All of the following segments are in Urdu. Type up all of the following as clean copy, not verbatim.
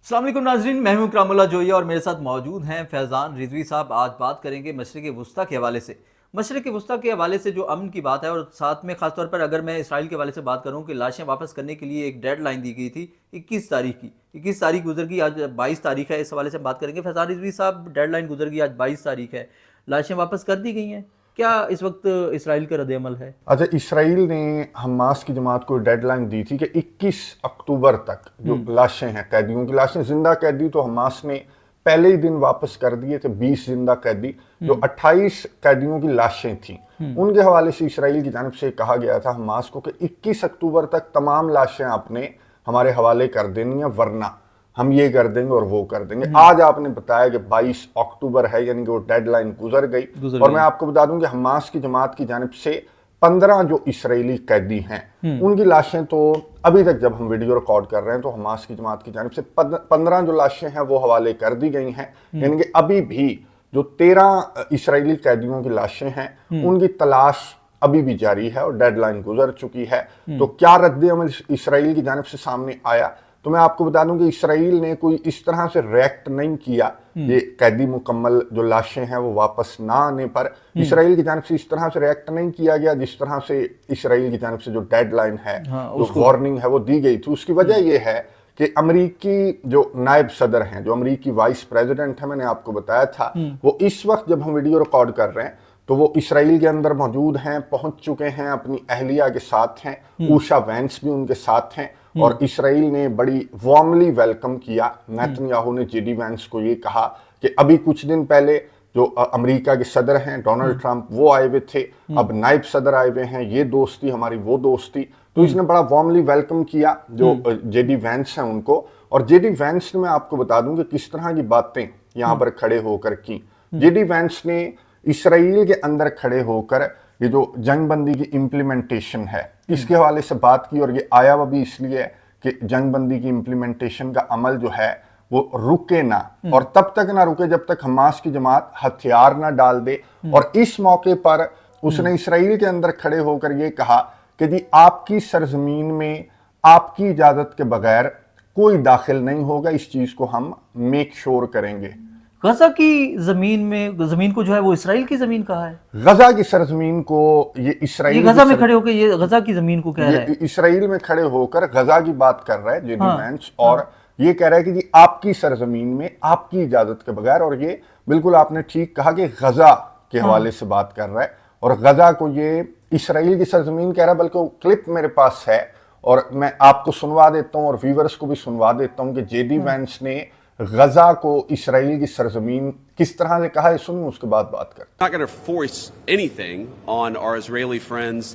السلام علیکم ناظرین، میں ہوں اکرام اللہ جویا اور میرے ساتھ موجود ہیں فیضان رضوی صاحب۔ آج بات کریں گے مشرق وسطیٰ کے حوالے سے، مشرق وسطیٰ کے حوالے سے جو امن کی بات ہے، اور ساتھ میں خاص طور پر اگر میں اسرائیل کے حوالے سے بات کروں کہ لاشیں واپس کرنے کے لیے ایک ڈیڈ لائن دی گئی تھی 21 تاریخ کی، 21 تاریخ گزر گئی، آج 22 تاریخ ہے۔ اس حوالے سے بات کریں گے فیضان رضوی صاحب، ڈیڈ لائن گزر گئی، آج 22 تاریخ ہے، لاشیں واپس کر دی گئی ہیں، کیا اس وقت اسرائیل کا رد عمل ہے؟ اچھا، اسرائیل نے حماس کی جماعت کو ڈیڈ لائن دی تھی کہ 21 اکتوبر تک جو لاشیں ہیں، قیدیوں کی لاشیں، زندہ قیدی تو حماس نے پہلے ہی دن واپس کر دیے تھے، 20 زندہ قیدی، جو 28 قیدیوں کی لاشیں تھیں ان کے حوالے سے اسرائیل کی جانب سے کہا گیا تھا حماس کو کہ 21 اکتوبر تک تمام لاشیں آپ نے ہمارے حوالے کر دینی ہیں، ورنہ ہم یہ کر دیں گے اور وہ کر دیں گے۔ آج آپ نے بتایا کہ 22 اکتوبر ہے، یعنی کہ وہ ڈیڈ لائن گزر گئی، اور میں آپ کو بتا دوں کہ حماس کی جماعت کی جانب سے 15 جو اسرائیلی قیدی ہیں ان کی لاشیں تو ابھی تک جب ہم ویڈیو ریکارڈ کر رہے ہیں تو حماس کی جماعت کی جانب سے 15 جو لاشیں ہیں وہ حوالے کر دی گئی ہیں، یعنی کہ ابھی بھی جو 13 اسرائیلی قیدیوں کی لاشیں ہیں ان کی تلاش ابھی بھی جاری ہے اور ڈیڈ لائن گزر چکی ہے۔ تو کیا رد عمل اسرائیل کی جانب سے سامنے آیا؟ تو میں آپ کو بتا دوں کہ اسرائیل نے کوئی اس طرح سے ریئیکٹ نہیں کیا، یہ قیدی مکمل جو لاشیں ہیں وہ واپس نہ آنے پر اسرائیل کی جانب سے اس طرح سے ریئیکٹ نہیں کیا گیا جس طرح سے اسرائیل کی جانب سے جو ڈیڈ لائن ہے، جو وارننگ ہے وہ دی گئی تھی۔ اس کی وجہ یہ ہے کہ امریکی جو نائب صدر ہیں، جو امریکی وائس پریزیڈنٹ ہیں، میں نے آپ کو بتایا تھا، وہ اس وقت جب ہم ویڈیو ریکارڈ کر رہے ہیں تو وہ اسرائیل کے اندر موجود ہیں، پہنچ چکے ہیں، اپنی اہلیہ کے ساتھ ہیں، اوشا وینس بھی ان کے ساتھ ہیں، اور اسرائیل نے بڑی وارملی ویلکم کیا۔ نیتن یاہو نے جے ڈی وینس کو یہ کہا کہ ابھی کچھ دن پہلے جو امریکہ کے صدر ہیں ڈونلڈ ٹرمپ وہ آئے ہوئے تھے، اب نائب صدر آئے ہوئے ہیں، یہ دوستی ہماری وہ دوستی، تو اس نے بڑا وارملی ویلکم کیا جو جے ڈی وینس ہیں ان کو۔ اور جے ڈی وینس نے، میں آپ کو بتا دوں کہ کس طرح کی باتیں یہاں پر کھڑے ہو کر کی۔ جے ڈی وینس نے اسرائیل کے اندر کھڑے ہو کر یہ جو جنگ بندی کی امپلیمنٹیشن ہے اس کے حوالے سے بات کی، اور یہ آیا وہ بھی اس لیے کہ جنگ بندی کی امپلیمنٹیشن کا عمل جو ہے وہ رکے نہ، اور تب تک نہ رکے جب تک حماس کی جماعت ہتھیار نہ ڈال دے۔ اور اس موقع پر اس نے اسرائیل کے اندر کھڑے ہو کر یہ کہا کہ جی آپ کی سرزمین میں آپ کی اجازت کے بغیر کوئی داخل نہیں ہوگا، اس چیز کو ہم میک شور کریں گے۔ غزہ کی زمین کو جو ہے وہ اسرائیل کی زمین کہا ہے، غزہ کی سرزمین کو یہ اسرائیل، غزہ میں کھڑے ہو کے یہ غزہ کی زمین کو کہہ رہا ہے، اسرائیل میں کھڑے ہو کر غزہ کی بات کر رہا ہے جے ڈی وینس، اور یہ کہہ رہا ہے کہ جی آپ کی سرزمین میں آپ کی اجازت کے بغیر، اور یہ بالکل آپ نے ٹھیک کہا کہ غزہ کے حوالے سے بات کر رہا ہے، اور غزہ کو یہ اسرائیل کی سرزمین کہہ رہا ہے، بلکہ وہ کلپ میرے پاس ہے اور میں آپ کو سنوا دیتا ہوں اور ویورز کو بھی سنوا دیتا ہوں کہ جے ڈی وینس نے غزہ کو اسرائیل کی سرزمین کس طرح سے کہا ہے، سنیں اس کے بعد بات کریں۔ We're not going to force anything on our Israeli friends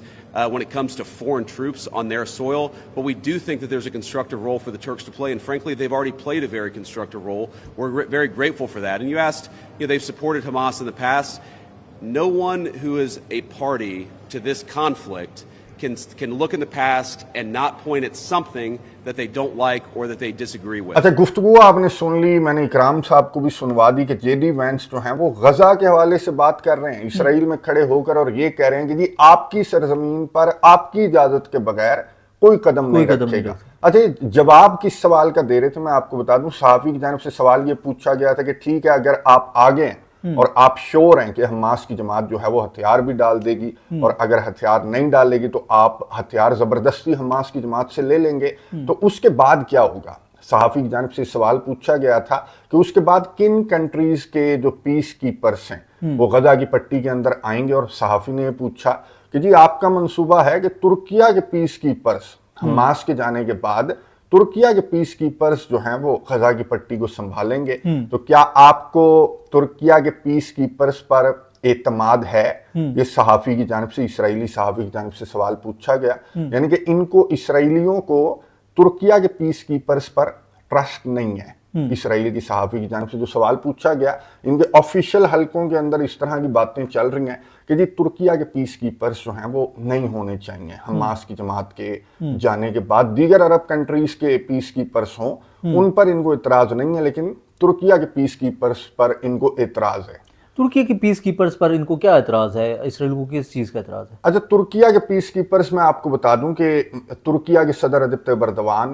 when it comes to foreign troops on their soil, but we do think that there's a constructive role for the Turks to play, and frankly, they've already played a very constructive role. We're very grateful for that. And you asked, they've supported Hamas in the past. No one who is a party to this conflict can look in the past and not point at something that they don't like or that they disagree with. اچھا، گفتگو آپ نے سن لی، میں نے اکرام صاحب کو بھی سنوا دی کہ جے ڈی وینس جو ہیں وہ غزہ کے حوالے سے بات کر رہے ہیں، اسرائیل میں کھڑے ہو کر، اور یہ کہہ رہے ہیں کہ جی آپ کی سرزمین پر آپ کی اجازت کے بغیر کوئی قدم نہیں رکھے گا۔ اچھا، جواب کس سوال کا دے رہے تھے میں آپ کو بتا دوں، صحافی کی جانب سے سوال یہ پوچھا گیا تھا کہ ٹھیک ہے اگر آپ آگے ہیں اور آپ شور ہیں کہ حماس کی جماعت جو ہے وہ ہتھیار بھی ڈال دے گی، اور اگر ہتھیار نہیں ڈالے گی تو آپ ہتھیار زبردستی حماس کی جماعت سے لے لیں گے، تو اس کے بعد کیا ہوگا؟ صحافی کی جانب سے سوال پوچھا گیا تھا کہ اس کے بعد کن کنٹریز کے جو پیس کیپرز ہیں وہ غزہ کی پٹی کے اندر آئیں گے، اور صحافی نے یہ پوچھا کہ جی آپ کا منصوبہ ہے کہ ترکیہ کے پیس کیپرز حماس کے جانے کے بعد ترکیہ کے پیس کیپرز جو ہیں وہ غزہ کی پٹی کو سنبھالیں گے، تو کیا آپ کو ترکیہ کے پیس کیپرز پر اعتماد ہے؟ یہ صحافی کی جانب سے، اسرائیلی صحافی کی جانب سے سوال پوچھا گیا، یعنی کہ ان کو، اسرائیلیوں کو ترکیہ کے پیس کیپرز پر ٹرسٹ نہیں ہے۔ اسرائیل کی صحافی کی جانب سے جو سوال پوچھا گیا، ان کے آفیشیل حلقوں کے اندر اس طرح کی باتیں چل رہی ہیں کہ جی ترکیہ کے پیس کیپرز جو ہیں وہ نہیں ہونے چاہیے حماس کی جماعت کے جانے کے بعد، دیگر عرب کنٹریز کے پیس کیپرز ہوں ان پر ان کو اعتراض نہیں ہے، لیکن ترکیہ کے پیس کیپرز پر ان کو اعتراض ہے۔ ترکی کی پیس کیپرز پر ان کو کیا اعتراض ہے؟ اسرائیل کو کس چیز کا اعتراض ہے؟ اچھا، ترکیہ کے پیس کیپرز میں آپ کو بتا دوں کہ ترکیہ کے صدر رجب طیب ایردوان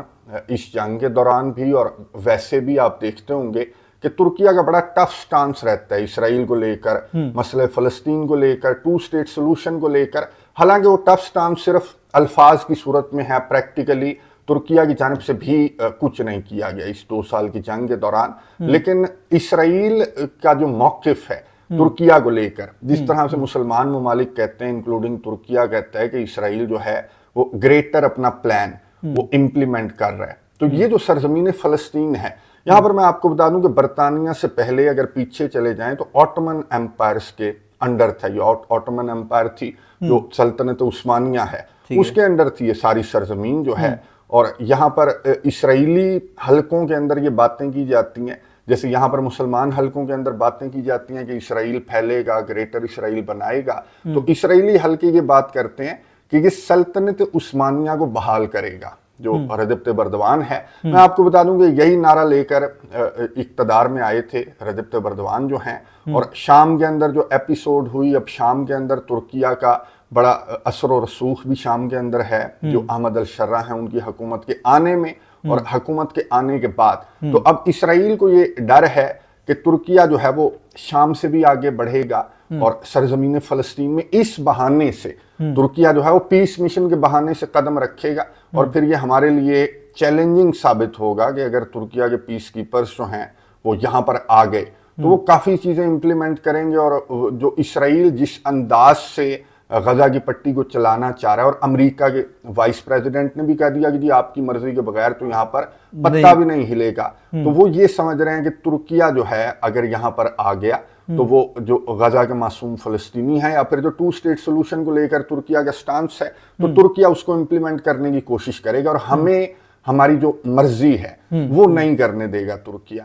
اس جنگ کے دوران بھی اور ویسے بھی آپ دیکھتے ہوں گے کہ ترکیہ کا بڑا ٹف سٹانس رہتا ہے اسرائیل کو لے کر، مسئلہ فلسطین کو لے کر، 2 اسٹیٹ سولوشن کو لے کر. حالانکہ وہ ٹف سٹانس صرف الفاظ کی صورت میں ہے، پریکٹیکلی ترکیہ کی جانب سے بھی کچھ نہیں کیا گیا اس 2 سال کی جنگ کے دوران. لیکن اسرائیل کا جو موقف ہے ترکیہ کو لے کر، جس طرح سے مسلمان ممالک کہتے ہیں انکلوڈنگ ترکیہ کہتا ہے کہ اسرائیل جو ہے وہ گریٹر اپنا پلان وہ امپلیمنٹ کر رہا ہے. تو یہ جو سرزمین فلسطین ہے، یہاں پر میں آپ کو بتا دوں کہ برطانیہ سے پہلے اگر پیچھے چلے جائیں تو آٹومن ایمپائرز کے انڈر تھا. یہ آٹومن ایمپائر تھی جو سلطنت عثمانیہ ہے، اس کے انڈر تھی یہ ساری سرزمین جو ہے. اور یہاں پر اسرائیلی حلقوں کے اندر یہ باتیں کی جاتی ہیں، جیسے یہاں پر مسلمان حلقوں کے اندر باتیں کی جاتی ہیں کہ اسرائیل پھیلے گا، گریٹر اسرائیل بنائے گا. تو اسرائیلی حلقے یہ بات کرتے ہیں کہ یہ سلطنت عثمانیہ کو بحال کرے گا. جو رجب طیب ایردوان ہے، میں آپ کو بتا دوں کہ یہی نعرہ لے کر اقتدار میں آئے تھے رجب طیب ایردوان جو ہیں. اور شام کے اندر جو ایپیسوڈ ہوئی، اب شام کے اندر ترکیہ کا بڑا اثر و رسوخ بھی شام کے اندر ہے، جو احمد الشرع ہیں ان کی حکومت کے آنے میں اور حکومت کے آنے کے بعد. تو اب اسرائیل کو یہ ڈر ہے کہ ترکیہ جو ہے وہ شام سے بھی آگے بڑھے گا اور سرزمین فلسطین میں اس بہانے سے ترکیہ جو ہے وہ پیس مشن کے بہانے سے قدم رکھے گا. اور پھر یہ ہمارے لیے چیلنجنگ ثابت ہوگا کہ اگر ترکیہ کے پیس کیپرز جو ہیں وہ یہاں پر آ گئے تو وہ کافی چیزیں امپلیمنٹ کریں گے. اور جو اسرائیل جس انداز سے غزہ کی پٹی کو چلانا چاہ رہا ہے، اور امریکہ کے وائس پریزیڈنٹ نے بھی کہہ دیا کہ جی آپ کی مرضی کے بغیر تو یہاں پر پتہ بھی نہیں ہلے گا. تو وہ یہ سمجھ رہے ہیں کہ ترکیہ جو ہے اگر یہاں پر آ گیا تو وہ جو غزہ کے معصوم فلسطینی ہیں، یا پھر جو 2 اسٹیٹ سولوشن کو لے کر ترکیہ کا سٹانس ہے، تو ترکیہ اس کو امپلیمنٹ کرنے کی کوشش کرے گا. اور ہمیں ہماری جو مرضی ہے وہ نہیں کرنے دے گا ترکیہ.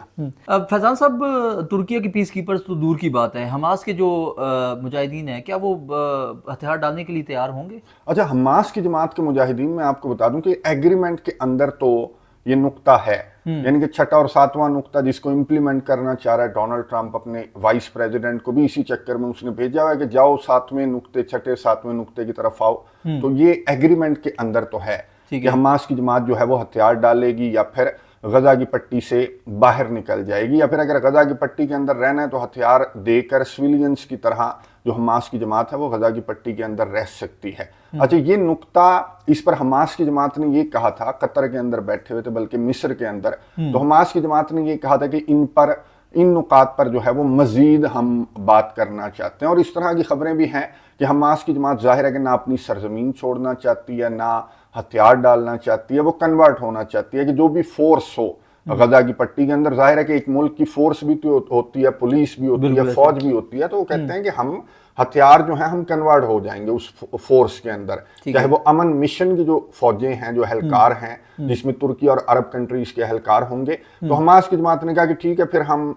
اب فیضان صاحب، ترکیہ کی پیس کیپرز تو دور کی بات ہے، حماس کے جو مجاہدین ہیں کیا وہ ہتھیار ڈالنے کے لیے تیار ہوں گے؟ اچھا، حماس کی جماعت کے مجاہدین میں آپ کو بتا دوں کہ ایگریمنٹ کے اندر تو یہ نقطہ ہے، یعنی کہ 6واں اور 7واں نقطہ جس کو امپلیمنٹ کرنا چاہ رہا ہے ڈونلڈ ٹرمپ اپنے وائس پریزیڈنٹ کو بھی اسی چکر میں اس نے بھیجا ہوا ہے کہ جاؤ 7ویں نقطے 6 7ویں نقطے کی طرف آؤ. تو یہ ایگریمنٹ کے اندر تو ہے کہ حماس کی جماعت جو ہے وہ ہتھیار ڈالے گی یا پھر غزہ کی پٹی سے باہر نکل جائے گی، یا پھر اگر غزہ کی پٹی کے اندر رہنا ہے تو ہتھیار دے کر سویلینز کی طرح جو حماس کی جماعت ہے وہ غزہ کی پٹی کے اندر رہ سکتی ہے. اچھا، یہ نقطہ اس پر حماس کی جماعت نے یہ کہا تھا، قطر کے اندر بیٹھے ہوئے تھے بلکہ مصر کے اندر، تو حماس کی جماعت نے یہ کہا تھا کہ ان نقاط پر جو ہے وہ مزید ہم بات کرنا چاہتے ہیں. اور اس طرح کی خبریں بھی ہیں کہ حماس کی جماعت ظاہر ہے کہ نہ اپنی سرزمین چھوڑنا چاہتی ہے، نہ ہتھیار ڈالنا چاہتی ہے، وہ کنورٹ ہونا چاہتی ہے کہ جو بھی فورس ہو غزہ کی پٹی کے اندر. ظاہر ہے کہ ایک ملک کی فورس بھی تو ہوتی ہے، پولیس بھی ہوتی ہے، فوج بھی ہوتی ہے، تو وہ کہتے ہیں کہ ہم ہتھیار جو ہیں ہم کنورٹ ہو جائیں گے اس فورس کے اندر، چاہے وہ امن مشن کی جو فوجیں ہیں، جو اہلکار ہیں، جس میں ترکی اور عرب کنٹریز کے اہلکار ہوں گے. تو حماس کی جماعت نے کہا کہ ٹھیک ہے، پھر ہم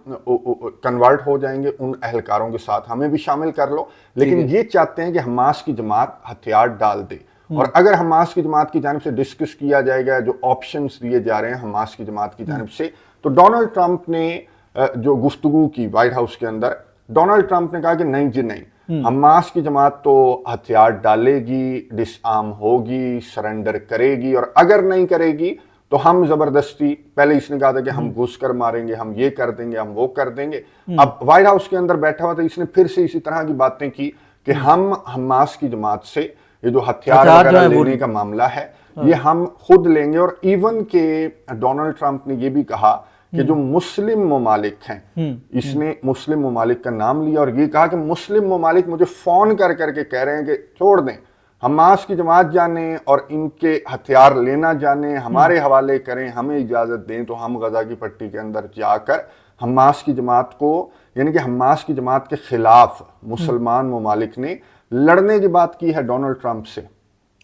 کنورٹ ہو جائیں گے ان اہلکاروں کے ساتھ، ہمیں بھی شامل کر لو. لیکن یہ چاہتے ہیں کہ حماس کی جماعت ہتھیار ڈال دے. اور اگر حماس کی جماعت کی جانب سے ڈسکس کیا جائے گا جو آپشنز دیے جا رہے ہیں حماس کی جماعت کی جانب سے، تو ڈونلڈ ٹرمپ نے جو گفتگو کی وائٹ ہاؤس کے اندر، ڈونلڈ ٹرمپ نے کہا کہ نہیں جی نہیں، حماس کی جماعت تو ہتھیار ڈالے گی، ڈس آرم ہوگی، سرنڈر کرے گی، اور اگر نہیں کرے گی تو ہم زبردستی، پہلے اس نے کہا تھا کہ ہم گھس کر ماریں گے، ہم یہ کر دیں گے، ہم وہ کر دیں گے. اب وائٹ ہاؤس کے اندر بیٹھا ہوا تھا، اس نے پھر سے اسی طرح کی باتیں کی کہ ہم حماس کی جماعت سے یہ جو ہتھیار وغیرہ لینے کا معاملہ ہے یہ ہم خود لیں گے. اور ایون کہ ڈونلڈ ٹرمپ نے یہ بھی کہا کہ جو مسلم ممالک ہیں، اس نے مسلم ممالک کا نام لیا اور یہ کہا کہ مسلم ممالک مجھے فون کر کے کہہ رہے ہیں کہ چھوڑ دیں، حماس کی جماعت جانے اور ان کے ہتھیار لینا جانے ہمارے حوالے کریں، ہمیں اجازت دیں تو ہم غزہ کی پٹی کے اندر جا کر حماس کی جماعت کو، یعنی کہ حماس کی جماعت کے خلاف مسلمان ممالک نے لڑنے کی بات کی ہے ڈونلڈ ٹرمپ سے.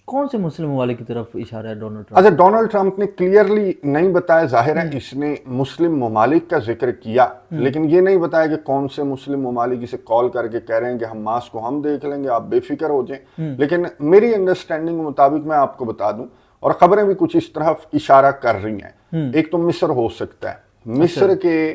کون سے مسلم ممالک کی طرف اشارہ ہے ڈونلڈ ٹرمپ؟ اچھا، ڈونلڈ ٹرمپ نے کلیئرلی نہیں بتایا، ظاہر ہے اس نے مسلم ممالک کا ذکر کیا، لیکن یہ نہیں بتایا کہ کون سے مسلم ممالک اسے کال کر کے کہہ رہے ہیں کہ حماس کو ہم دیکھ لیں گے، آپ بے فکر ہو جائیں. لیکن میری انڈرسٹینڈنگ کے مطابق میں آپ کو بتا دوں، اور خبریں بھی کچھ اس طرف اشارہ کر رہی ہیں، ایک تو مصر ہو سکتا ہے، مصر کے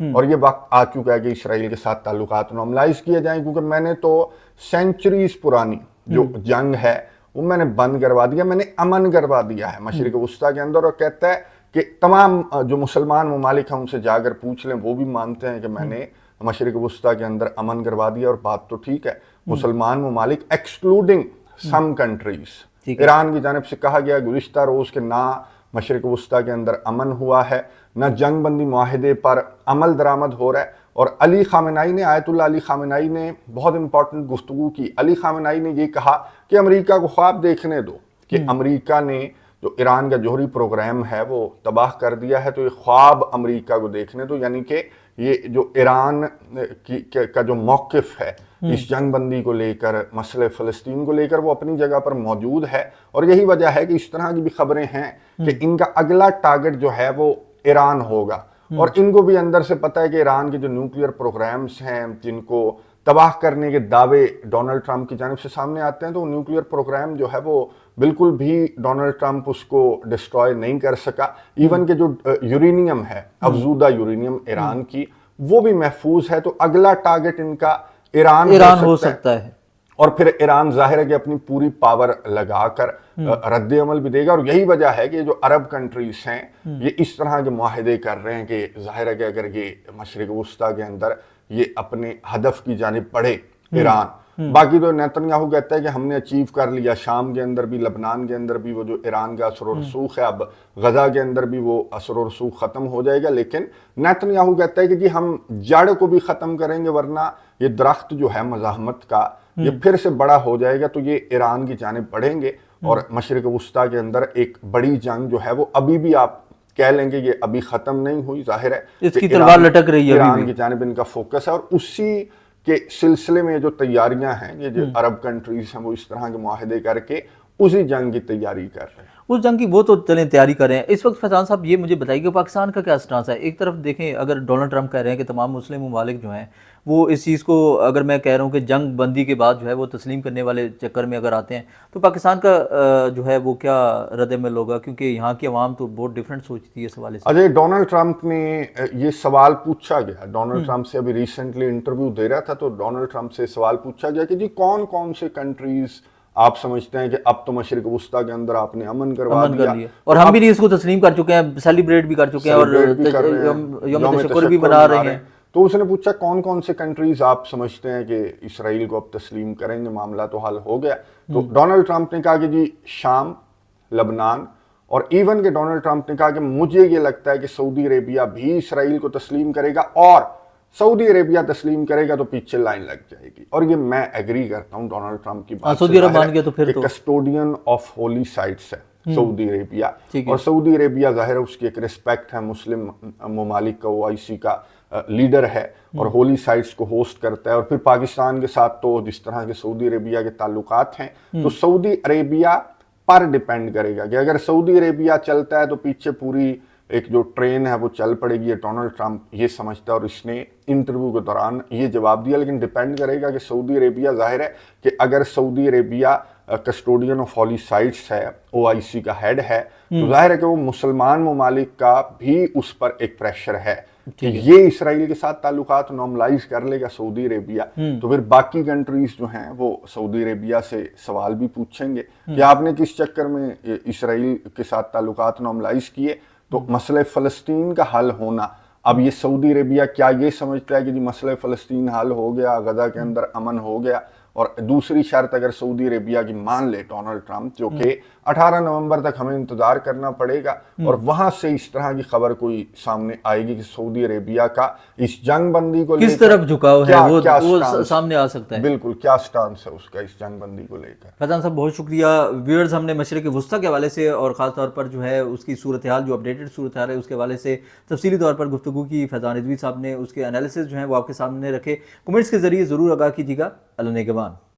اور یہ وقت آ چکا ہے کہ اسرائیل کے ساتھ تعلقات نارملائز کیے جائیں، کیونکہ میں نے تو سینچریز پرانی جو جنگ ہے وہ میں نے بند کروا دیا، میں نے امن کروا دیا ہے مشرق وسطیٰ کے اندر، اور کہتا ہے کہ تمام جو مسلمان ممالک ہیں ان سے جا کر پوچھ لیں، وہ بھی مانتے ہیں کہ میں نے مشرق وسطیٰ کے اندر امن کروا دیا، اور بات تو ٹھیک ہے، مسلمان ممالک ایکسکلوڈنگ سم کنٹریز، ایران کی جانب سے کہا گیا گزشتہ روز کہ نہ مشرق وسطیٰ کے اندر امن ہوا ہے، نہ جنگ بندی معاہدے پر عمل درآمد ہو رہا ہے، اور علی خامنائی نے، آیت اللہ علی خامنائی نے بہت امپورٹنٹ گفتگو کی۔ علی خامنائی نے یہ کہا کہ امریکہ کو خواب دیکھنے دو، کہ امریکہ نے جو ایران کا جوہری پروگرام ہے وہ تباہ کر دیا ہے، تو یہ خواب امریکہ کو دیکھنے دو، یعنی کہ یہ جو ایران کا جو موقف ہے اس جنگ بندی کو لے کر، مسئلہ فلسطین کو لے کر، وہ اپنی جگہ پر موجود ہے، اور یہی وجہ ہے کہ اس طرح کی بھی خبریں ہیں کہ ان کا اگلا ٹارگٹ جو ہے وہ ایران ہوگا، اور ان کو بھی اندر سے پتہ ہے کہ ایران کے جو نیوکلیئر پروگرامز ہیں جن کو تباہ کرنے کے دعوے ڈونلڈ ٹرمپ کی جانب سے سامنے آتے ہیں، تو نیوکلیئر پروگرام جو ہے وہ بالکل بھی ڈونلڈ ٹرمپ اس کو ڈسٹروائے نہیں کر سکا، ایون کہ جو یورینیم ہے، افزودہ یورینیم ایران کی، وہ بھی محفوظ ہے، تو اگلا ٹارگٹ ان کا ایران ہو سکتا ہے، اور پھر ایران ظاہر ہے کہ اپنی پوری پاور لگا کر رد عمل بھی دے گا، اور یہی وجہ ہے کہ جو عرب کنٹریز ہیں یہ اس طرح کے معاہدے کر رہے ہیں کہ ظاہر ہے کہ اگر یہ مشرق وسطیٰ کے اندر یہ اپنے ہدف کی جانب بڑھے ایران، باقی تو نیتنیاہو کہتا ہے کہ ہم نے اچیو کر لیا، شام کے اندر بھی، لبنان کے اندر بھی وہ جو ایران کا اثر و رسوخ ہے، اب غزہ کے اندر بھی وہ اثر و رسوخ ختم ہو جائے گا، لیکن نیتنیاہو کہتا ہے کہ جی ہم جڑ کو بھی ختم کریں گے، ورنہ یہ درخت جو ہے مزاحمت کا یہ پھر سے بڑا ہو جائے گا، تو یہ ایران کی جانب بڑھیں گے، اور مشرق وسطیٰ کے اندر ایک بڑی جنگ جو ہے وہ ابھی بھی آپ کہہ لیں گے یہ ابھی ختم نہیں ہوئی، ظاہر ہے اس کی تلوار لٹک رہی ہے، ایران کی جانب ان کا فوکس ہے، اور اسی کے سلسلے میں جو تیاریاں ہیں، یہ جو عرب کنٹریز ہیں وہ اس طرح کے معاہدے کر کے اسی جنگ کی تیاری کر رہے ہیں۔ اس جنگ کی وہ تو چلیں تیاری کر رہے ہیں۔ اس وقت فیضان صاحب یہ مجھے بتائیے کہ پاکستان کا کیا سٹانس ہے؟ ایک طرف دیکھیں، اگر ڈونلڈ ٹرمپ کہہ رہے ہیں کہ تمام مسلم ممالک جو ہیں وہ اس چیز کو، اگر میں کہہ رہا ہوں کہ جنگ بندی کے بعد جو ہے وہ تسلیم کرنے والے چکر میں اگر آتے ہیں، تو پاکستان کا جو ہے وہ کیا رد عمل ہوگا؟ کیونکہ یہاں کی عوام تو بہت ڈیفرنٹ سوچتی ہے اس حوالے سے۔ اجے، ڈونلڈ ٹرمپ نے یہ سوال پوچھا گیا، ڈونلڈ ٹرمپ سے ابھی ریسنٹلی انٹرویو دے رہا تھا، تو ڈونلڈ ٹرمپ سے سوال پوچھا گیا کہ جی کون کون سے کنٹریز آپ سمجھتے ہیں کہ اب تو مشرق وسطیٰ کے اندر آپ نے امن کروا دیا، اور ہم بھی اس کو تسلیم کر چکے ہیں، سیلیبریٹ بھی کر چکے ہیں، اور یوم تشکر بھی منا رہے ہیں۔ تو اس نے پوچھا کون کون سے کنٹریز آپ سمجھتے ہیں کہ اسرائیل کو اب تسلیم کریں گے، معاملہ تو حل ہو گیا؟ تو ڈونلڈ ٹرمپ نے کہا کہ جی شام، لبنان، اور ایون کہ ڈونلڈ ٹرمپ نے کہا کہ مجھے یہ لگتا ہے کہ سعودی عربیہ بھی اسرائیل کو تسلیم کرے گا، اور سعودی عربیہ تسلیم کرے گا تو پیچھے لائن لگ جائے گی، اور یہ میں ایگری کرتا ہوں ڈونلڈ ٹرمپ کی بات سے، سعودی عرب مان گیا تو پھر تو کسٹوڈین آف ہولی سائٹس ہے سعودی عربیہ، اور سعودی عربیہ ظاہر ہے اس کی ایک رسپیکٹ ہے، مسلم ممالک کا OIC کا لیڈر ہے، اور ہولی سائٹس کو ہوسٹ کرتا ہے، اور پھر پاکستان کے ساتھ تو جس طرح کے سعودی عربیہ کے تعلقات ہیں، تو سعودی عربیہ پر ڈیپینڈ کرے گا کہ اگر سعودی عربیہ چلتا ہے تو پیچھے پوری ایک جو ٹرین ہے وہ چل پڑے گی۔ ڈونلڈ ٹرمپ یہ سمجھتا ہے، اور اس نے انٹرویو کے دوران یہ جواب دیا، لیکن ڈیپینڈ کرے گا کہ سعودی عربیہ، ظاہر ہے کہ اگر Saudi Arabia custodian of holy sites ہے، OIC کا ہیڈ ہے، تو ظاہر ہے کہ وہ مسلمان ممالک کا بھی اس پر ایک پریشر ہے کہ یہ اسرائیل کے ساتھ تعلقات نارملائز کر لے گا سعودی عربیہ، تو پھر باقی کنٹریز جو ہیں وہ سعودی عربیہ سے سوال بھی پوچھیں گے کہ آپ نے کس چکر میں اسرائیل کے ساتھ تعلقات نارملائز کیے۔ تو مسئلہ فلسطین کا حل ہونا، اب یہ سعودی عربیہ کیا یہ سمجھتا ہے کہ جی مسئلہ فلسطین حل ہو گیا، غزہ کے اندر امن ہو گیا، اور دوسری شرط اگر سعودی عربیہ کی مان لے ڈونلڈ ٹرمپ، جو کہ 18 نومبر تک ہمیں انتظار کرنا پڑے گا، اور وہاں سے اس طرح کی خبر کوئی سامنے آئے گی کہ سعودی عربیہ کا اس جنگ بندی کو کس طرف جھکاؤ ہے وہ سامنے آ سکتا ہے، بالکل کیا سٹانس ہے اس کا اس جنگ بندی کو لے کر۔ فیضان صاحب بہت شکریہ۔ ویورز، ہم نے مشرق وسطیٰ کے حوالے سے اور خاص طور پر جو ہے اس کی صورتحال، جو اپڈیٹڈ صورتحال ہے اس کے حوالے سے تفصیلی طور پر گفتگو کی۔ فیضان رضوی صاحب نے اس کے انالیسز جو ہیں وہ آپ کے سامنے رکھے، کمنٹس کے ذریعے ضرور آگاہ کیجیے گا۔ اللہ نگہبان۔